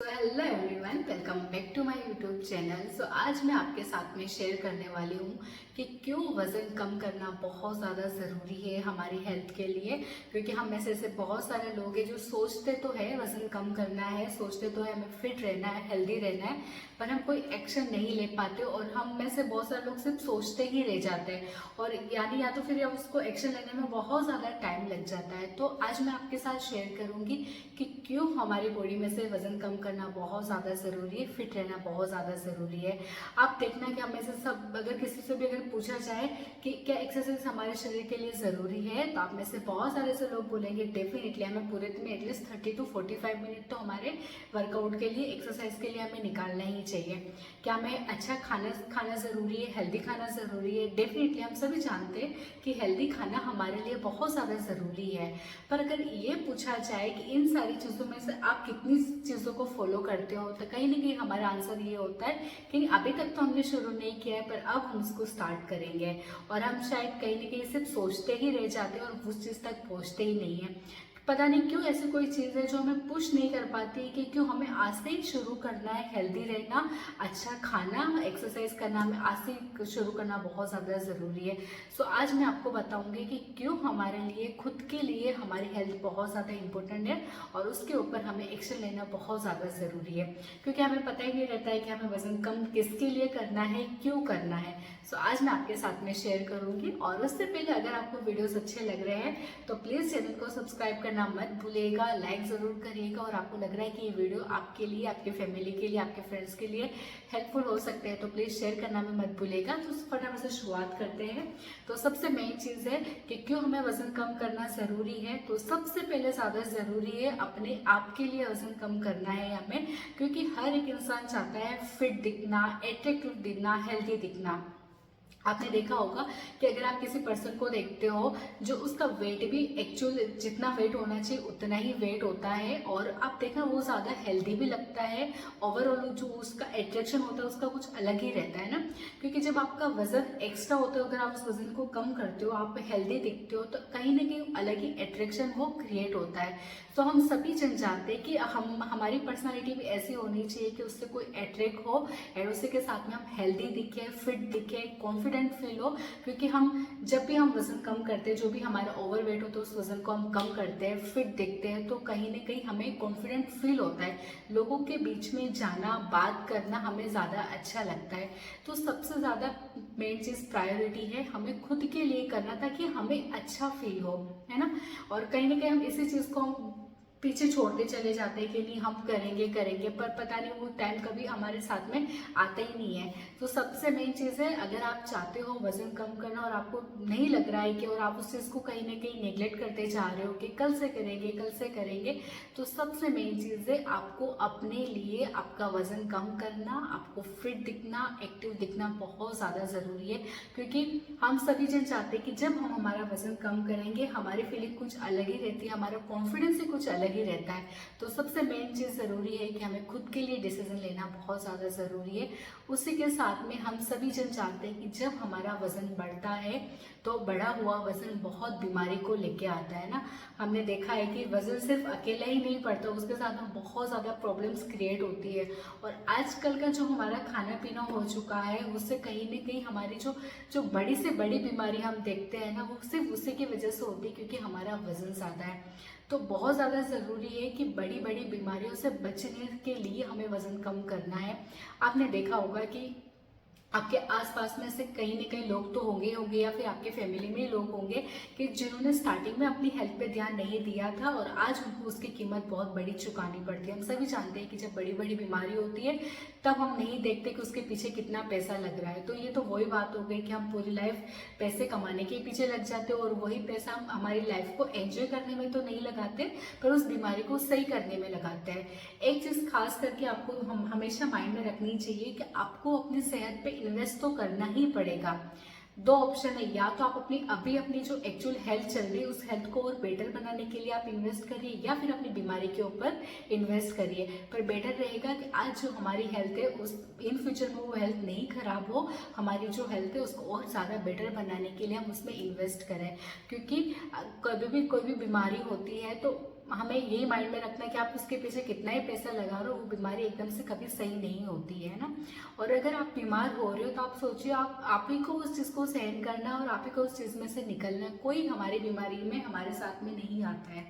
Hello everyone, welcome back to my YouTube channel. आज मैं आपके साथ में शेयर करने वाली हूँ कि क्यों वज़न कम करना बहुत ज़्यादा ज़रूरी है हमारी हेल्थ के लिए। क्योंकि हम में से ऐसे बहुत सारे लोग हैं जो सोचते तो है वज़न कम करना है, सोचते तो है हमें फिट रहना है, हेल्दी रहना है, पर हम कोई एक्शन नहीं ले पाते और हम में से बहुत सारे लोग सिर्फ सोचते ही रह जाते हैं और यानी या तो फिर उसको एक्शन लेने में बहुत ज़्यादा टाइम लग जाता है। तो आज मैं आपके साथ शेयर करूँगी कि क्यों हमारी बॉडी में से वज़न कम करना बहुत ज़्यादा ज़रूरी है, फिट रहना बहुत ज़्यादा ज़रूरी है। आप देखना कि हमें से सब अगर किसी से भी अगर पूछा जाए कि क्या एक्सरसाइज हमारे शरीर के लिए ज़रूरी है, तो आप में से बहुत सारे ऐसे लोग बोलेंगे डेफिनेटली हमें पूरे दिन में एटलीस्ट 30 to 45 मिनट तो हमारे वर्कआउट के लिए, एक्सरसाइज के लिए हमें निकालना ही चाहिए। क्या हमें अच्छा खाना खाना ज़रूरी है, हेल्दी खाना ज़रूरी है? डेफिनेटली हम सभी जानते हैं कि हेल्दी खाना हमारे लिए बहुत ज़्यादा ज़रूरी है। पर अगर ये पूछा जाए कि इन सारी चीज़ों में से आप कितनी चीज़ों को फॉलो करते हो, तो कहीं ना कहीं हमारा आंसर ये होता है कि अभी तक तो हमने शुरू नहीं किया है, पर अब हम इसको स्टार्ट करेंगे। और हम शायद कहीं ना कहीं सिर्फ सोचते ही रह जाते हैं और उस चीज़ तक पहुँचते ही नहीं है। पता नहीं क्यों ऐसी कोई चीज़ है जो हमें पुश नहीं कर पाती कि क्यों हमें आज से ही शुरू करना है हेल्दी रहना, अच्छा खाना, एक्सरसाइज करना हमें आज से ही शुरू करना बहुत ज़्यादा ज़रूरी है। आज मैं आपको बताऊंगी कि क्यों हमारे लिए, खुद के लिए हमारी हेल्थ बहुत ज़्यादा इम्पोर्टेंट है और उसके ऊपर हमें एक्शन लेना बहुत ज़्यादा ज़रूरी है। क्योंकि हमें पता ही नहीं रहता है कि हमें वज़न कम किसके लिए करना है, क्यों करना है। आज मैं आपके साथ में शेयर करूंगी। और उससे पहले अगर आपको वीडियोस अच्छे लग रहे हैं तो प्लीज़ चैनल को सब्सक्राइब करना मत भूलिएगा, लाइक ज़रूर करिएगा। और आपको लग रहा है कि ये वीडियो आपके लिए, आपके फैमिली के लिए, आपके फ्रेंड्स के लिए हेल्पफुल हो सकते हैं तो प्लीज़ शेयर करना में मत भूलिएगा। तो फटाफट से शुरुआत करते हैं। तो सबसे मेन चीज़ है कि क्यों हमें वज़न कम करना ज़रूरी है। तो सबसे पहले ज़्यादा ज़रूरी है अपने आप के लिए वज़न कम करना है हमें, क्योंकि हर एक इंसान चाहता है फिट दिखना, एट्रैक्टिव दिखना, हेल्दी दिखना। आपने देखा होगा कि अगर आप किसी पर्सन को देखते हो जो उसका वेट भी एक्चुअल जितना वेट होना चाहिए उतना ही वेट होता है, और आप देखना वो ज़्यादा हेल्दी भी लगता है। ओवरऑल जो उसका एट्रैक्शन होता है उसका कुछ अलग ही रहता है ना। क्योंकि जब आपका वजन एक्स्ट्रा होता है, अगर आप उस वजन को कम करते हो, आप हेल्दी दिखते हो, तो कहीं ना कहीं अलग ही एट्रैक्शन वो क्रिएट होता है। तो हम सभी जन चाहते हैं कि हमारी पर्सनालिटी भी ऐसी होनी चाहिए कि उससे कोई अट्रैक्ट हो और उसी के साथ में हम हेल्दी दिखे, फिट दिखे, कॉन्फिडेंट फील हो। क्योंकि हम जब भी हम वजन कम करते हैं, जो भी हमारा ओवरवेट हो तो उस वजन को हम कम करते हैं, फिट दिखते हैं, तो कहीं ना कहीं हमें कॉन्फिडेंट फील होता है। लोगों के बीच में जाना, बात करना हमें ज़्यादा अच्छा लगता है। तो सबसे ज़्यादा मेन चीज़ प्रायोरिटी है हमें खुद के लिए करना ताकि हमें अच्छा फील हो, है ना। और कहीं ना कहीं हम इसी चीज़ को पीछे छोड़ते चले जाते हैं कि नहीं हम करेंगे करेंगे, पर पता नहीं वो टाइम कभी हमारे साथ में आता ही नहीं है। तो सबसे मेन चीज़ है, अगर आप चाहते हो वजन कम करना और आपको नहीं लग रहा है कि, और आप उस चीज़ को कहीं ना कहीं नेग्लेक्ट करते जा रहे हो कि कल से करेंगे कल से करेंगे, तो सबसे मेन चीज़ है आपको अपने लिए आपका वजन कम करना, आपको फिट दिखना, एक्टिव दिखना बहुत ज़्यादा ज़रूरी है। क्योंकि हम सभी जन चाहते हैं कि जब हम हमारा वजन कम करेंगे हमारी फीलिंग कुछ अलग ही रहती है, हमारा कॉन्फिडेंस ही कुछ अलग ही रहता है। तो सबसे मेन चीज़ ज़रूरी है कि हमें खुद के लिए डिसीजन लेना बहुत ज़्यादा ज़रूरी है। उसी के साथ में हम सभी जन चाहते हैं कि जब हमारा वजन बढ़ता है तो बढ़ा हुआ वजन बहुत बीमारी को लेके आता है ना। हमने देखा है कि वजन सिर्फ अकेला ही नहीं बढ़ता, उसके साथ में बहुत ज़्यादा प्रॉब्लम्स क्रिएट होती है। और आजकल का जो हमारा खाना पीना हो चुका है उससे कहीं ना कहीं हमारी जो जो बड़ी से बड़ी बीमारी हम देखते हैं ना, वो सिर्फ उसी की वजह से होती है क्योंकि हमारा वजन ज़्यादा है। तो बहुत ज़्यादा ज़रूरी है कि बड़ी बड़ी बीमारियों से बचने के लिए हमें वज़न कम करना है। आपने देखा होगा कि आपके आसपास में से कहीं ना कहीं लोग तो होंगे होंगे या फिर आपके फैमिली में ही लोग होंगे कि जिन्होंने स्टार्टिंग में अपनी हेल्थ पे ध्यान नहीं दिया था और आज उनको उसकी कीमत बहुत बड़ी चुकानी पड़ती है। हम सभी जानते हैं कि जब बड़ी बड़ी बीमारी होती है तब हम नहीं देखते कि उसके पीछे कितना पैसा लग रहा है। तो ये तो वही बात हो गई कि हम पूरी लाइफ पैसे कमाने के पीछे लग जाते हैं और वही पैसा हम हमारी लाइफ को एंजॉय करने में तो नहीं लगाते, पर उस बीमारी को सही करने में लगाते हैं। एक चीज़ खास करके आपको हम हमेशा माइंड में रखनी चाहिए कि आपको अपनी सेहत पे इन्वेस्ट तो करना ही पड़ेगा। दो ऑप्शन है, या तो आप अपनी जो एक्चुअल हेल्थ चल रही है उस हेल्थ को और बेटर बनाने के लिए आप इन्वेस्ट करिए, या फिर अपनी बीमारी के ऊपर इन्वेस्ट करिए। पर बेटर रहेगा कि आज जो हमारी हेल्थ है उस इन फ्यूचर में वो हेल्थ नहीं खराब हो, हमारी जो हेल्थ है उसको और ज़्यादा बेटर बनाने के लिए हम उसमें इन्वेस्ट करें। क्योंकि कभी भी कोई भी बीमारी होती है तो हमें ये माइंड में रखना है कि आप उसके पीछे कितना ही पैसा लगा रहे हो, वो बीमारी एकदम से कभी सही नहीं होती है ना। और अगर आप बीमार हो रहे हो तो आप सोचिए, आप ही को उस चीज़ को सहन करना है और आप ही को उस चीज़ में से निकलना है। कोई हमारी बीमारी में हमारे साथ में नहीं आता है।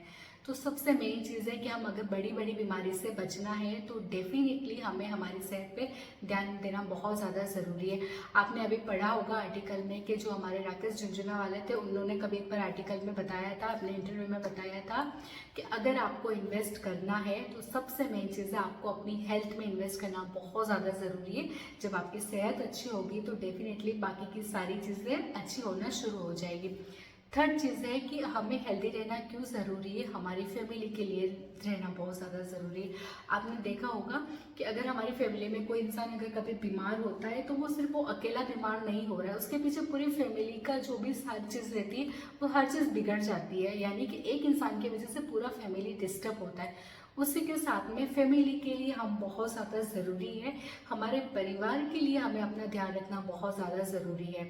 तो सबसे मेन चीज़ है कि हम अगर बड़ी बड़ी बीमारी से बचना है तो डेफिनेटली हमें हमारी सेहत पे ध्यान देना बहुत ज़्यादा ज़रूरी है। आपने अभी पढ़ा होगा आर्टिकल में कि जो हमारे राकेश झुनझुना वाले थे, उन्होंने कभी एक बार आर्टिकल में बताया था, अपने इंटरव्यू में बताया था कि अगर आपको इन्वेस्ट करना है तो सबसे मेन चीज़ है आपको अपनी हेल्थ में इन्वेस्ट करना बहुत ज़्यादा ज़रूरी है। जब आपकी सेहत अच्छी होगी तो डेफिनेटली बाकी की सारी चीज़ें अच्छी होना शुरू हो जाएगी। थर्ड चीज़ है कि हमें हेल्दी रहना क्यों ज़रूरी है, हमारी फैमिली के लिए रहना बहुत ज़्यादा ज़रूरी है। आपने देखा होगा कि अगर हमारी फैमिली में कोई इंसान अगर कभी बीमार होता है तो वो सिर्फ वो अकेला बीमार नहीं हो रहा है, उसके पीछे पूरी फैमिली का जो भी सारी चीज़ रहती है वो हर चीज़ बिगड़ जाती है। यानी कि एक इंसान की वजह से पूरा फैमिली डिस्टर्ब होता है। उसी के साथ में फैमिली के लिए हम बहुत ज़्यादा ज़रूरी है, हमारे परिवार के लिए हमें अपना ध्यान रखना बहुत ज़्यादा ज़रूरी है।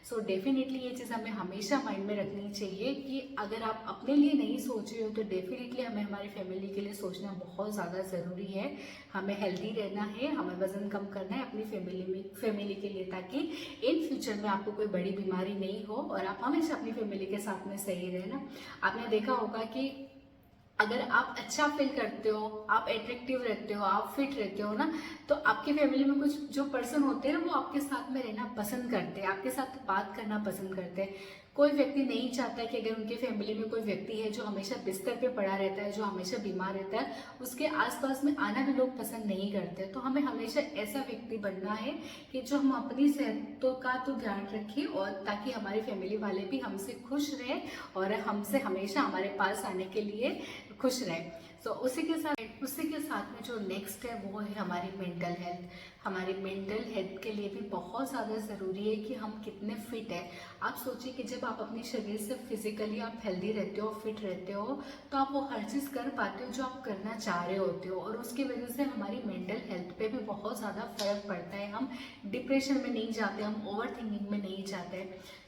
सो डेफिनेटली ये चीज़ हमें हमेशा माइंड में रखनी चाहिए कि अगर आप अपने लिए नहीं सोच रहे हो तो डेफिनेटली हमें हमारी फैमिली के लिए सोचना बहुत ज़्यादा ज़रूरी है। हमें हेल्दी रहना है, हमें वज़न कम करना है अपनी फैमिली के लिए, ताकि इन फ्यूचर में आपको कोई बड़ी बीमारी नहीं हो और आप हमेशा अपनी फैमिली के साथ में सही रहना। आपने देखा होगा कि अगर आप अच्छा फील करते हो, आप एट्रैक्टिव रहते हो, आप फिट रहते हो ना, तो आपकी फैमिली में कुछ जो पर्सन होते हैं ना वो आपके साथ में रहना पसंद करते हैं, आपके साथ बात करना पसंद करते हैं। कोई व्यक्ति नहीं चाहता कि अगर उनके फैमिली में कोई व्यक्ति है जो हमेशा बिस्तर पे पड़ा रहता है, जो हमेशा बीमार रहता है, उसके आसपास में आना भी लोग पसंद नहीं करते। तो हमें हमेशा ऐसा व्यक्ति बनना है कि जो हम अपनी सेहतों का तो ध्यान रखें और ताकि हमारी फैमिली वाले भी हमसे खुश रहें और हमसे हमेशा हमारे पास आने के लिए खुश रहे। तो उसी के साथ में जो नेक्स्ट है वो है हमारी मेंटल हेल्थ। हमारी मेंटल हेल्थ के लिए भी बहुत ज़्यादा ज़रूरी है कि हम कितने फिट है। आप सोचिए कि जब आप अपने शरीर से फिजिकली आप हेल्दी रहते हो, फिट रहते हो, तो आप वो हर चीज़ कर पाते हो जो आप करना चाह रहे होते हो और उसकी वजह से हमारी मेंटल हेल्थ पे भी बहुत ज़्यादा फर्क पड़ता है। हम डिप्रेशन में नहीं जाते, हम ओवर थिंकिंग में नहीं जाते।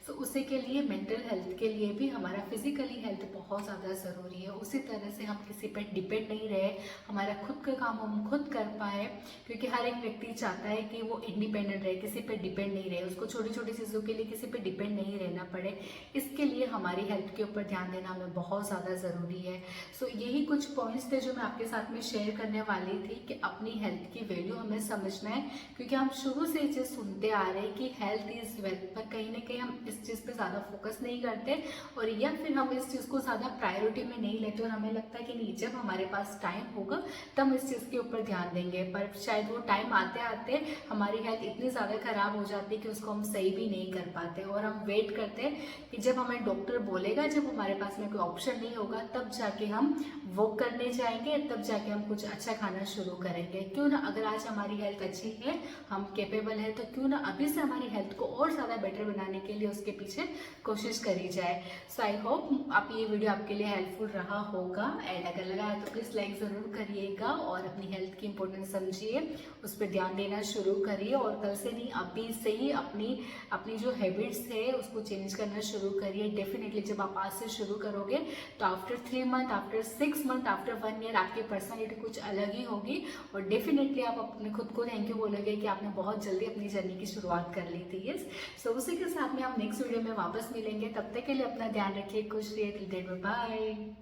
तो उसी के लिए मेंटल हेल्थ के लिए भी हमारा फिजिकली हेल्थ बहुत ज़्यादा ज़रूरी है। उसी तरह से हम किसी पर डिपेंड नहीं रहे, हमारा खुद का काम हम खुद कर पाए, क्योंकि हर एक व्यक्ति चाहता है कि वो इंडिपेंडेंट रहे, किसी पे डिपेंड नहीं रहे, उसको छोटी छोटी चीज़ों के लिए किसी पे डिपेंड नहीं रहना पड़े। इसके लिए हमारी हेल्थ के ऊपर ध्यान देना हमें बहुत ज़्यादा ज़रूरी है। सो यही कुछ पॉइंट्स थे जो मैं आपके साथ में शेयर करने वाली थी कि अपनी हेल्थ की वैल्यू हमें समझना है, क्योंकि हम शुरू से ये चीज़ सुनते आ रहे हैं कि हेल्थ इज़ वेल्थ, पर कहीं ना कहीं हम इस चीज़ पे ज़्यादा फोकस नहीं करते और या फिर हम इस चीज़ को ज़्यादा प्रायोरिटी में नहीं लेते और हमें लगता है कि नहीं, जब हमारे पास टाइम होगा तब हम इस चीज़ के ऊपर ध्यान देंगे। पर शायद वो टाइम आते आते हमारी हेल्थ इतनी ज़्यादा ख़राब हो जाती है कि उसको हम सही भी नहीं कर पाते और हम वेट करते हैं कि जब हमें डॉक्टर बोलेगा, जब हमारे पास में कोई ऑप्शन नहीं होगा, तब जाके हम वॉक करने जाएंगे, तब जाके हम कुछ अच्छा खाना शुरू करेंगे। क्यों ना, अगर आज हमारी हेल्थ अच्छी है, हम कैपेबल है, तो क्यों ना अभी से हमारी हेल्थ को और ज़्यादा बेटर बनाने के लिए उसके पीछे कोशिश करी जाए। सो आई होप आप ये वीडियो आपके लिए हेल्पफुल रहा होगा एंड अगर लगा है तो प्लीज़ लाइक ज़रूर करिएगा और अपनी हेल्थ की इंपॉर्टेंस समझिए, उस पर ध्यान देना शुरू करिए और कल से नहीं अभी से ही अपनी जो हैबिट्स है उसको चेंज करना शुरू करिए। डेफिनेटली जब आप आज से शुरू करोगे तो after 3 month, after 6 month, after 1 year आपकी पर्सनैलिटी कुछ अलग ही होगी और डेफिनेटली आप अपने खुद को थैंक यू बोलोगे कि आपने बहुत जल्दी अपनी जर्नी की शुरुआत कर ली थी। यस, सो उसी के साथ में हम नेक्स्ट वीडियो में वापस मिलेंगे। तब तक के लिए अपना ध्यान रखिए, खुश रहिए, टिल देन बाय।